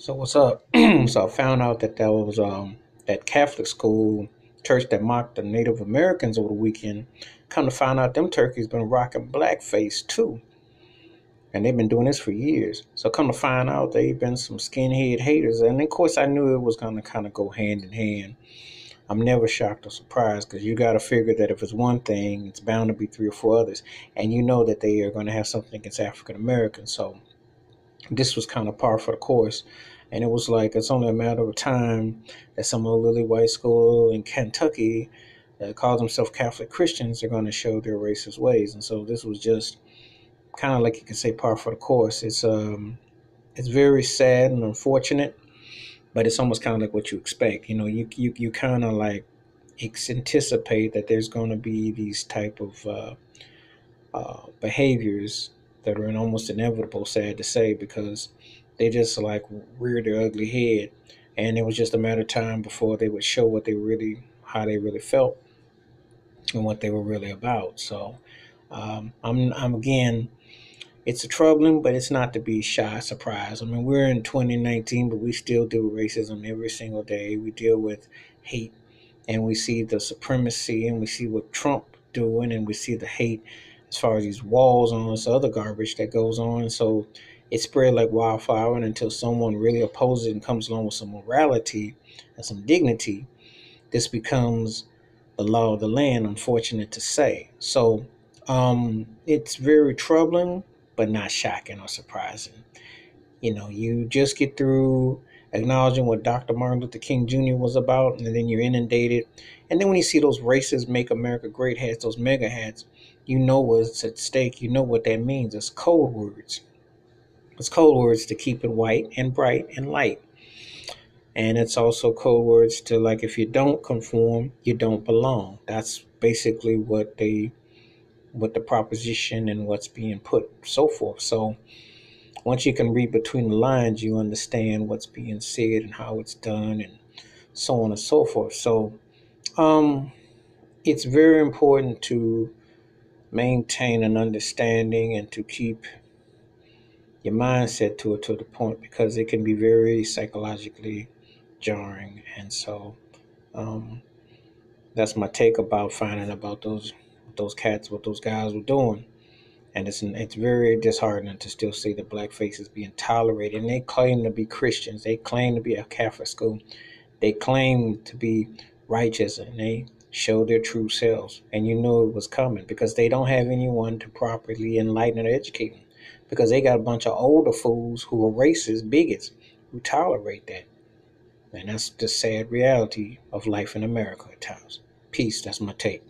So what's up? So I found out that there was that Catholic school church that mocked the Native Americans over the weekend. Come to find out, them turkeys been rocking blackface too, and they've been doing this for years. So come to find out, they've been some skinhead haters, and of course I knew it was gonna kind of go hand in hand. I'm never shocked or surprised because you got to figure that if it's one thing, it's bound to be three or four others, and you know that they are going to have something against African Americans. So this was kind of par for the course. And it was like it's only a matter of time that some old lily white school in Kentucky that calls themselves Catholic Christians are going to show their racist ways. And so this was just kind of like you could say par for the course. It's very sad and unfortunate, but it's almost kind of like what you expect. You know, you kind of like anticipate that there's going to be these type of behaviors that are almost inevitable, sad to say, because they just like reared their ugly head, and it was just a matter of time before they would show how they really felt, and what they were really about. So, I'm again, it's a troubling, but it's not to be shy surprised. I mean, we're in 2019, but we still deal with racism every single day. We deal with hate, and we see the supremacy, and we see what Trump doing, and we see the hate as far as these walls and all this other garbage that goes on. So it spread like wildfire, and until someone really opposes it and comes along with some morality and some dignity, this becomes the law of the land, unfortunate to say. So it's very troubling, but not shocking or surprising. You know, you just get through acknowledging what Dr. Martin Luther King Jr. was about, and then you're inundated. And then when you see those racist Make America Great hats, those mega hats, you know what's at stake. You know what that means. It's code words. It's code words to keep it white and bright and light. And it's also code words to, like, if you don't conform, you don't belong. That's basically what the proposition and what's being put, so forth. So once you can read between the lines, you understand what's being said and how it's done, and so on and so forth. So um, it's very important to maintain an understanding and to keep your mindset to it to the point, because it can be very psychologically jarring. And so um, that's my take about finding about those cats, what those guys were doing. And it's very disheartening to still see the black faces being tolerated. And they claim to be Christians. They claim to be a Catholic school. They claim to be righteous, and they show their true selves. And you know it was coming, because they don't have anyone to properly enlighten and educate them. Because they got a bunch of older fools who are racist bigots who tolerate that. And that's the sad reality of life in America at times. Peace. That's my take.